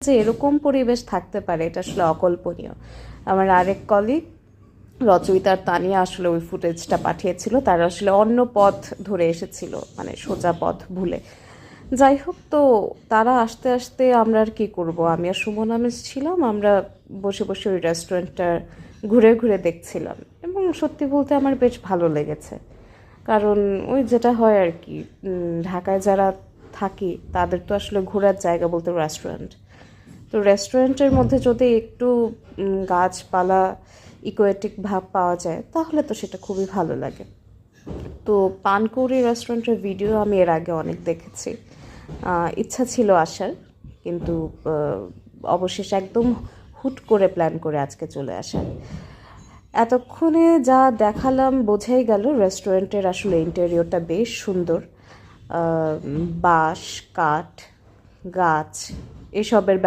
যে এরকম পরিবেশ থাকতে পারে এটা আসলে অকল্পনীয়। আমার আরেক কলিগ রচয়িতা আর তানিয়া আসলে ওই ফুটেজটা পাঠিয়েছিল, তারা আসলে অন্য পথ ধরে এসেছিল, মানে সোজা পথ ভুলে। যাই হোক, তো তারা আসতে আসতে আমরা আর কী করবো, আমি আর সুমন আমেজ ছিলাম, আমরা বসে বসে ওই রেস্টুরেন্টটা ঘুরে ঘুরে দেখছিলাম এবং সত্যি বলতে আমার বেশ ভালো লেগেছে। কারণ ওই যেটা হয় আর কি, ঢাকায় যারা থাকি তাদের তো আসলে ঘোরার জায়গা বলতে রেস্টুরেন্ট। তো রেস্টুরেন্টের মধ্যে যদি একটু গাছপালা ইকোয়েটিক ভাব পাওয়া যায় তাহলে তো সেটা খুবই ভালো লাগে। তো পানকৌড়ি রেস্টুরেন্টের ভিডিও আমি এর আগে অনেক দেখেছি, ইচ্ছা ছিল আসার, কিন্তু অবশেষে একদম হুট করে প্ল্যান করে আজকে চলে আসার। এতক্ষণে যা দেখালাম বোঝাই গেল রেস্টুরেন্টের আসলে ইন্টেরিয়রটা বেশ সুন্দর। বাঁশ, কাঠ, গাছ এসবের